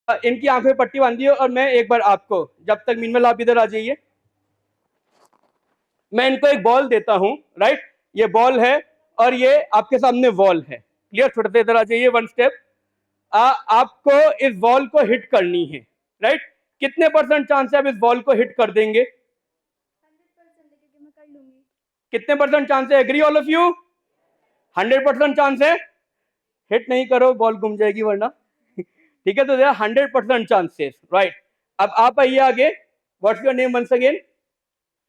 इनकी आंखों में पट्टी बांधिए और मैं एक बार आपको, जब तक मीनवेल आप इधर आ जाइए, मैं इनको एक बॉल देता हूं, राइट। ये बॉल है और ये आपके सामने वॉल है, क्लियर। थोड़ा सा इधर आ जाइए, वन स्टेप। आपको इस बॉल को हिट करनी है, राइट। कितने % चांस है आप इस बॉल को हिट कर देंगे? 100%, मैं कर लूंगी। कितने % चांस है? Agree all of you? 100% chance है। हिट नहीं करो, बॉल घूम जाएगी वरना। ठीक है, तो 100% चांसेस, राइट। अब आप आइए आगे। What's your name once again?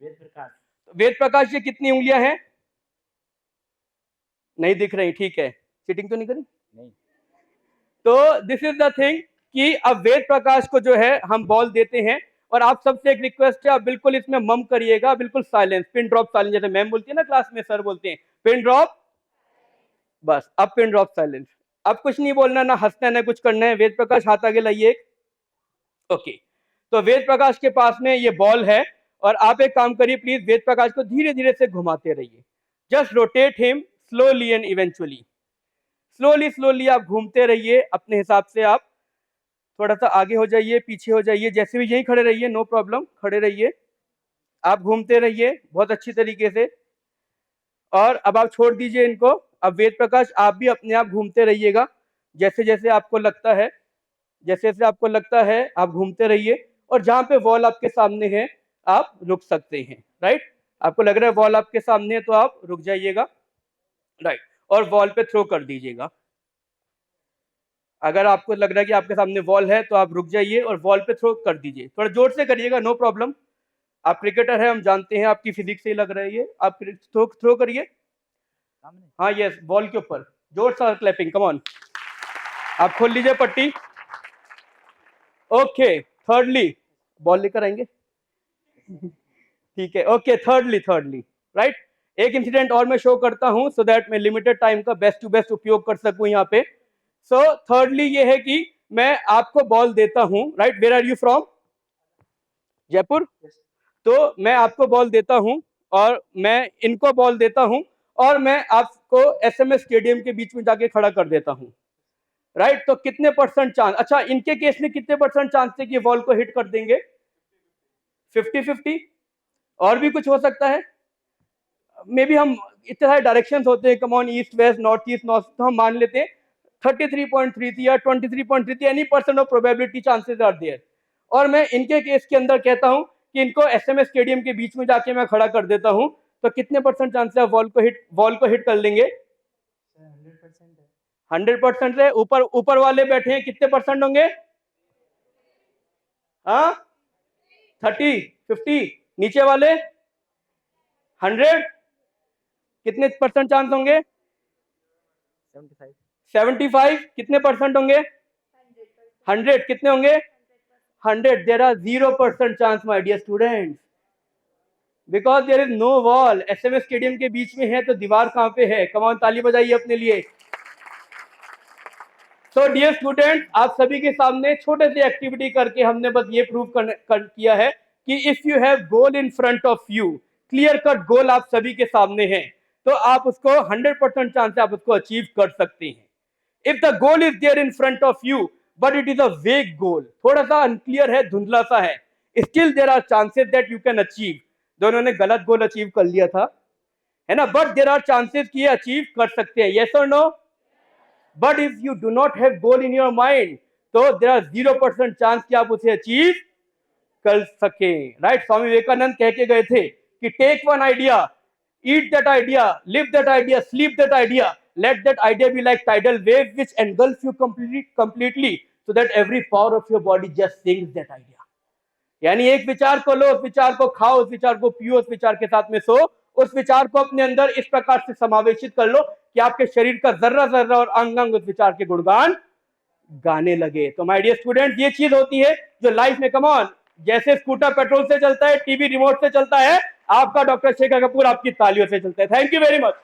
Ved Prakash. Ved Prakash, ये कितनी उंगलियां हैं? नहीं दिख रही, ठीक है। चीटिंग तो नहीं करी? नहीं। तो दिस इज द थिंग कि अब वेद प्रकाश को जो है हम बॉल देते हैं, और आप सबसे एक रिक्वेस्ट है, आप बिल्कुल इसमें मम करिएगा, बिल्कुल साइलेंस, पिन ड्रॉप साइलेंस, जैसे मैम बोलती है ना क्लास में, सर बोलते हैं पिन ड्रॉप, बस अब पिन ड्रॉप साइलेंस। अब कुछ नहीं बोलना, ना हंसना, ना कुछ करना है। वेद प्रकाश हाथ आगे लाइए। ओके, तो वेद प्रकाश के पास में ये बॉल है, और आप एक काम करिए प्लीज, वेद प्रकाश को धीरे धीरे से घुमाते रहिए। Just rotate him slowly and eventually, slowly slowly आप घूमते रहिए अपने हिसाब से। आप थोड़ा सा आगे हो जाइए, पीछे हो जाइए, जैसे भी यहीं खड़े रहिए, नो प्रॉब्लम, खड़े रहिए। आप घूमते रहिए बहुत अच्छी तरीके से, और अब आप छोड़ दीजिए इनको। अब वेद प्रकाश आप भी अपने आप घूमते रहिएगा, जैसे जैसे आपको लगता है, जैसे जैसे आपको लगता है आप घूमते रहिए। और जहां पे वॉल आपके सामने है आप रुक सकते हैं, राइट। आपको लग रहा है वॉल आपके सामने है तो आप रुक जाइएगा, राइट, और वॉल पे थ्रो कर दीजिएगा। अगर आपको लग रहा है कि आपके सामने वॉल है तो आप रुक जाइए और वॉल पे थ्रो कर दीजिए। थोड़ा जोर से करिएगा, नो प्रॉब्लम। आप क्रिकेटर है, हम जानते हैं, आपकी फिजिक्स से ही लग रहा है ये। आप थ्रो करिए, हाँ यस, बॉल के ऊपर जोर से क्लैपिंग, कम ऑन। आप खोल लीजिए पट्टी। ओके, थर्डली बॉल लेकर आएंगे। ठीक है, ओके, थर्डली, राइट। एक इंसिडेंट और मैं शो करता हूं, सो दैट मैं लिमिटेड टाइम का बेस्ट टू बेस्ट उपयोग कर सकूं यहाँ पे। सो थर्डली ये है कि मैं आपको बॉल देता हूं, right. Where are you from? Jaipur. तो मैं आपको बॉल देता हूं, और मैं इनको बॉल देता हूं, और मैं आपको SMS स्टेडियम के बीच में जाके खड़ा कर देता हूं, राइट। तो कितने % चांस, अच्छा इनके केस में कितने % चांस थे कि बॉल को हिट कर देंगे? 50-50। और भी कुछ हो सकता है, मे बी हम इतने सारे डायरेक्शंस होते हैं, come on, east west north east north, तो हम मान लेते हैं 33.3 थी या 23.3 थी, any % of probability chances are there. और मैं इनके केस के अंदर कहता हूं कि इनको SMS स्टेडियम के बीच में जाके मैं खड़ा कर देता हूं, तो कितने % चांस है बॉल को हिट कर लेंगे? 100% है। 100% है। ऊपर वाले बैठे हैं, कितने % होंगे? हाँ, 30-50। नीचे वाले 100, कितने % चांस होंगे? 75। 75। कितने % होंगे? 100। कितने होंगे? 100। There are 0% chance my dear students, because there is no wall. SMS stadium के बीच में है तो दीवार कहां पे है? कम ऑन, ताली बजाइए अपने लिए। तो डियर स्टूडेंट, आप सभी के सामने छोटे से एक्टिविटी करके हमने बस ये प्रूव किया है कि if you have goal in front of you, clear cut goal आप सभी के सामने है, तो आप उसको 100% चांस से आप उसको अचीव कर सकते हैं। If the goal is there in front of you but it is a vague goal, थोड़ा सा अनक्लियर है, धुंधला सा है, still there are chances that you can achieve. दोनों ने गलत गोल अचीव कर लिया था, है ना, बट देयर आर चांसेस कि ये अचीव कर सकते हैं, यस और no. But if you do not have goal in your mind, तो देयर आर 0% चांस कि आप उसे अचीव कर सके, राइट। स्वामी विवेकानंद कह के गए थे कि take one idea, eat that idea, live that idea, sleep that idea, let that idea be like tidal wave which engulfs you completely so that every power of your body just sinks that idea। यानी एक विचार को लो, उस विचार को खाओ, उस विचार को पियो, उस विचार के साथ में सो, उस विचार को अपने अंदर इस प्रकार से समावेशित कर लो कि आपके शरीर का जर्रा जर्रा और अंग अंग उस विचार के गुणगान गाने लगे। तो माय डियर स्टूडेंट, ये चीज होती है जो लाइफ में, कम ऑन, जैसे स्कूटर पेट्रोल से चलता है, टीवी रिमोट से चलता है, आपका डॉक्टर शेखर कपूर आपकी तालियों से चलता है। Thank you very much.